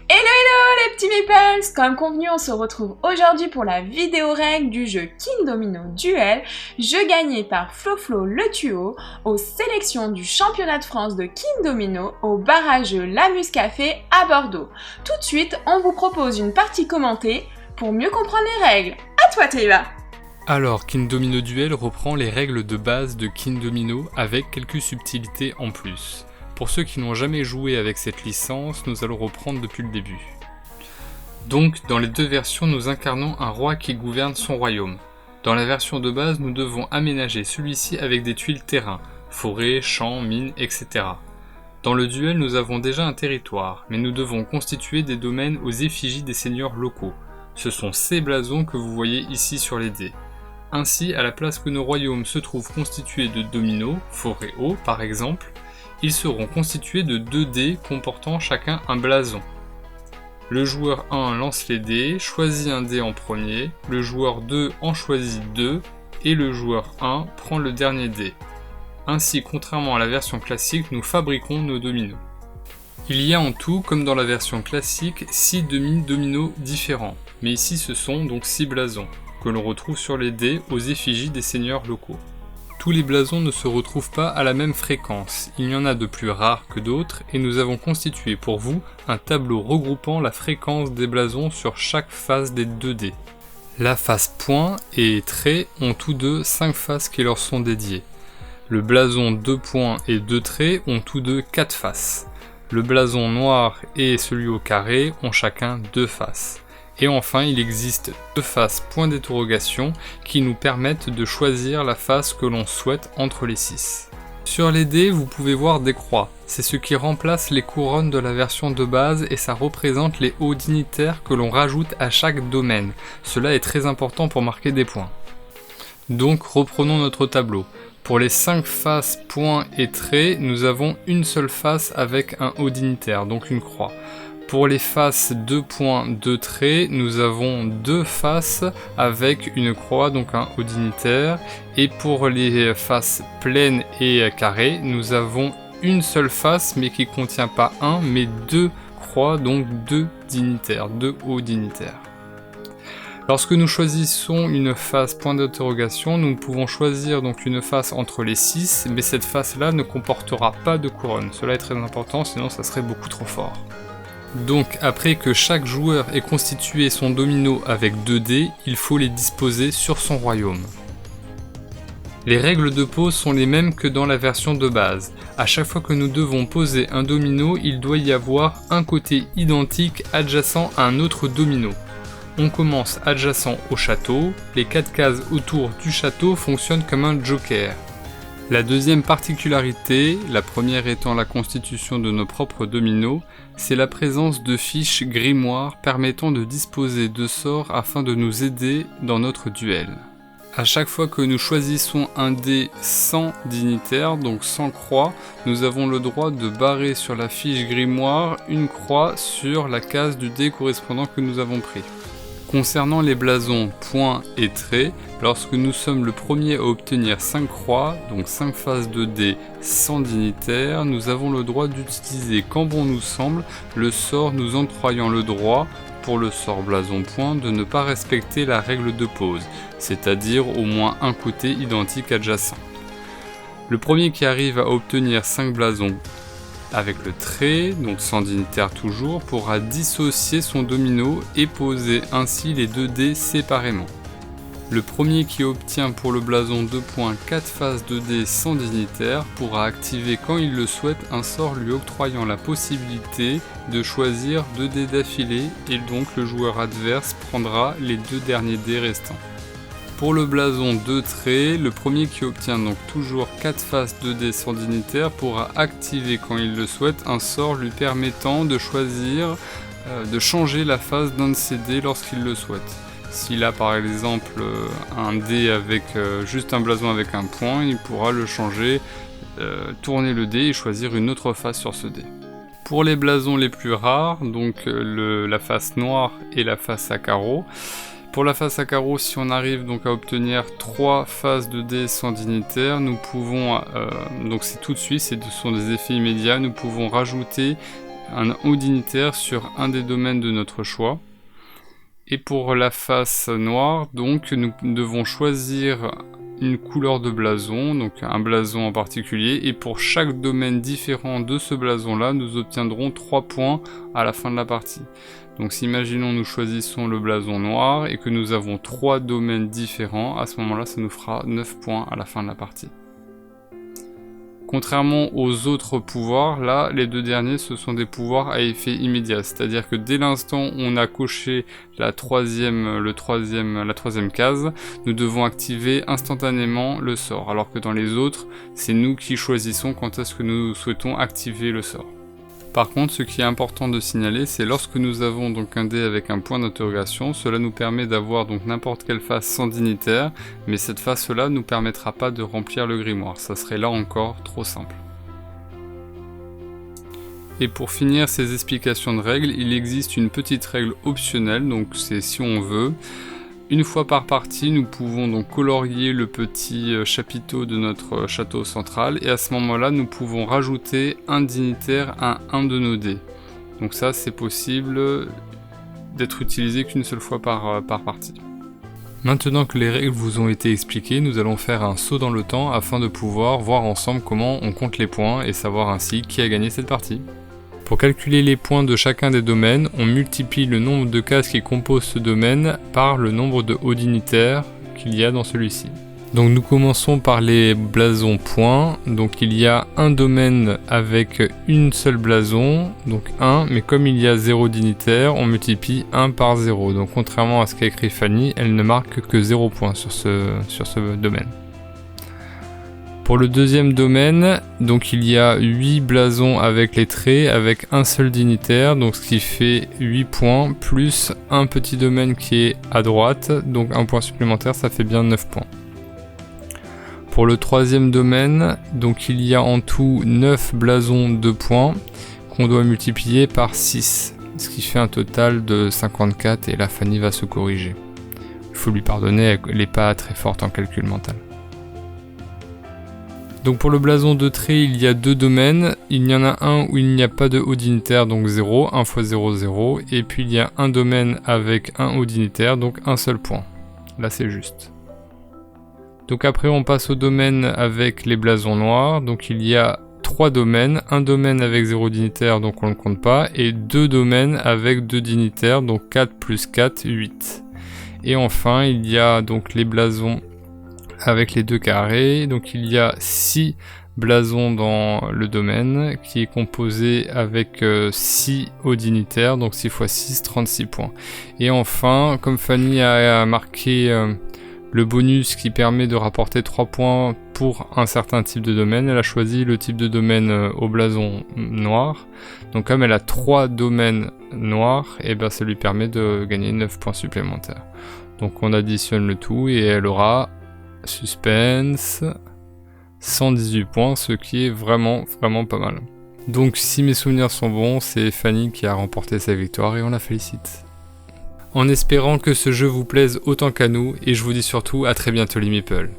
Hello hello les petits meeples! Comme convenu, on se retrouve aujourd'hui pour la vidéo règle du jeu King Domino Duel, jeu gagné par Flo le Tuo aux sélections du championnat de France de King Domino au barrage Lamus Café à Bordeaux. Tout de suite, on vous propose une partie commentée pour mieux comprendre les règles. À toi Théva! Alors, King Domino Duel reprend les règles de base de King Domino avec quelques subtilités en plus. Pour ceux qui n'ont jamais joué avec cette licence, nous allons reprendre depuis le début. Donc, dans les deux versions, nous incarnons un roi qui gouverne son royaume. Dans la version de base, nous devons aménager celui-ci avec des tuiles terrain, forêts, champs, mines, etc. Dans le duel, nous avons déjà un territoire, mais nous devons constituer des domaines aux effigies des seigneurs locaux. Ce sont ces blasons que vous voyez ici sur les dés. Ainsi, à la place que nos royaumes se trouvent constitués de dominos, forêt eau par exemple, ils seront constitués de 2 dés comportant chacun un blason. Le joueur 1 lance les dés, choisit un dé en premier, le joueur 2 en choisit 2, et le joueur 1 prend le dernier dé. Ainsi, contrairement à la version classique, nous fabriquons nos dominos. Il y a en tout, comme dans la version classique, 6 demi-dominos différents, mais ici ce sont donc 6 blasons, que l'on retrouve sur les dés aux effigies des seigneurs locaux. Tous les blasons ne se retrouvent pas à la même fréquence, il y en a de plus rares que d'autres, et nous avons constitué pour vous un tableau regroupant la fréquence des blasons sur chaque face des 2 dés. La face point et trait ont tous deux 5 faces qui leur sont dédiées. Le blason 2 points et 2 traits ont tous deux 4 faces. Le blason noir et celui au carré ont chacun 2 faces. Et enfin, il existe 2 faces point d'interrogation qui nous permettent de choisir la face que l'on souhaite entre les 6. Sur les dés, vous pouvez voir des croix. C'est ce qui remplace les couronnes de la version de base et ça représente les hauts dignitaires que l'on rajoute à chaque domaine. Cela est très important pour marquer des points. Donc, reprenons notre tableau. Pour les 5 faces points et traits, nous avons une seule face avec un haut dignitaire, donc une croix. Pour les faces 2 points, 2 traits, nous avons 2 faces avec une croix, donc un haut dignitaire. Et pour les faces pleines et carrées, nous avons une seule face, mais qui ne contient pas un, mais 2 croix, donc 2 dignitaires, 2 hauts dignitaires. Lorsque nous choisissons une face point d'interrogation, nous pouvons choisir donc une face entre les 6, mais cette face-là ne comportera pas de couronne. Cela est très important, sinon ça serait beaucoup trop fort. Donc après que chaque joueur ait constitué son domino avec 2 dés, il faut les disposer sur son royaume. Les règles de pose sont les mêmes que dans la version de base. À chaque fois que nous devons poser un domino, il doit y avoir un côté identique adjacent à un autre domino. On commence adjacent au château, les 4 cases autour du château fonctionnent comme un joker. La deuxième particularité, la première étant la constitution de nos propres dominos, c'est la présence de fiches grimoires permettant de disposer de sorts afin de nous aider dans notre duel. À chaque fois que nous choisissons un dé sans dignitaire, donc sans croix, nous avons le droit de barrer sur la fiche grimoire une croix sur la case du dé correspondant que nous avons pris. Concernant les blasons points et traits, lorsque nous sommes le premier à obtenir 5 croix, donc 5 faces de dés sans dignitaire, nous avons le droit d'utiliser quand bon nous semble le sort nous octroyant le droit, pour le sort blason point, de ne pas respecter la règle de pose, c'est-à-dire au moins un côté identique adjacent. Le premier qui arrive à obtenir 5 blasons avec le trait, donc sans dignitaire toujours, pourra dissocier son domino et poser ainsi les 2 dés séparément. Le premier qui obtient pour le blason 2 points 4 faces de dés sans dignitaire pourra activer quand il le souhaite un sort lui octroyant la possibilité de choisir 2 dés d'affilée et donc le joueur adverse prendra les 2 derniers dés restants. Pour le blason 2 traits, le premier qui obtient donc toujours 4 faces de dés sans dignitaire pourra activer quand il le souhaite un sort lui permettant de choisir, de changer la face d'un de ses dés lorsqu'il le souhaite. S'il a par exemple un dé avec juste un blason avec un point, il pourra le changer, tourner le dé et choisir une autre face sur ce dé. Pour les blasons les plus rares, donc la face noire et la face à carreaux, pour la face à carreaux, si on arrive donc à obtenir 3 faces de dés sans dignitaire, nous pouvons, donc c'est tout de suite, ce sont des effets immédiats, nous pouvons rajouter un haut dignitaire sur un des domaines de notre choix. Et pour la face noire, donc nous devons choisir une couleur de blason, donc un blason en particulier, et pour chaque domaine différent de ce blason là, nous obtiendrons 3 points à la fin de la partie. Donc si imaginons nous choisissons le blason noir et que nous avons 3 domaines différents, à ce moment là ça nous fera 9 points à la fin de la partie. Contrairement aux autres pouvoirs, là, les deux derniers, ce sont des pouvoirs à effet immédiat. C'est-à-dire que dès l'instant où on a coché la troisième case, nous devons activer instantanément le sort. Alors que dans les autres, c'est nous qui choisissons quand est-ce que nous souhaitons activer le sort. Par contre, ce qui est important de signaler, c'est lorsque nous avons donc un dé avec un point d'interrogation, cela nous permet d'avoir donc n'importe quelle face sans dignitaire, mais cette face-là ne nous permettra pas de remplir le grimoire, ça serait là encore trop simple. Et pour finir ces explications de règles, il existe une petite règle optionnelle, donc c'est si on veut. Une fois par partie, nous pouvons donc colorier le petit chapiteau de notre château central et à ce moment-là, nous pouvons rajouter un dignitaire à un de nos dés. Donc ça, c'est possible d'être utilisé qu'une seule fois par partie. Maintenant que les règles vous ont été expliquées, nous allons faire un saut dans le temps afin de pouvoir voir ensemble comment on compte les points et savoir ainsi qui a gagné cette partie. Pour calculer les points de chacun des domaines, on multiplie le nombre de cases qui composent ce domaine par le nombre de hauts dignitaires qu'il y a dans celui-ci. Donc nous commençons par les blasons points. Donc il y a un domaine avec une seule blason, donc 1, mais comme il y a 0 dignitaire, on multiplie 1 par 0. Donc contrairement à ce qu'a écrit Fanny, elle ne marque que 0 points sur ce domaine. Pour le deuxième domaine, donc il y a 8 blasons avec les traits, avec un seul dignitaire, donc ce qui fait 8 points, plus un petit domaine qui est à droite, donc un point supplémentaire, ça fait bien 9 points. Pour le troisième domaine, donc il y a en tout 9 blasons de points, qu'on doit multiplier par 6, ce qui fait un total de 54, et là Fanny va se corriger. Il faut lui pardonner, elle n'est pas très forte en calcul mental. Donc pour le blason de trait, il y a 2 domaines, il y en a un où il n'y a pas de haut dignitaire, donc 0, 1 fois 0, 0, et puis il y a un domaine avec un haut dignitaire, donc un seul point. Là c'est juste. Donc après on passe au domaine avec les blasons noirs, donc il y a 3 domaines, un domaine avec 0 dignitaire, donc on ne le compte pas, et 2 domaines avec 2 dignitaires, donc 4 plus 4, 8. Et enfin il y a donc les blasons avec les 2 carrés, donc il y a 6 blasons dans le domaine qui est composé avec 6 hauts dignitaires, donc 6 x 6, 36 points. Et enfin, comme Fanny a marqué le bonus qui permet de rapporter 3 points pour un certain type de domaine, elle a choisi le type de domaine au blason noir. Donc comme elle a 3 domaines noirs, et ben ça lui permet de gagner 9 points supplémentaires. Donc on additionne le tout et elle aura suspense 118 points, ce qui est vraiment pas mal. Donc si mes souvenirs sont bons, c'est Fanny qui a remporté sa victoire et on la félicite. En espérant que ce jeu vous plaise autant qu'à nous, et je vous dis surtout à très bientôt les meeples.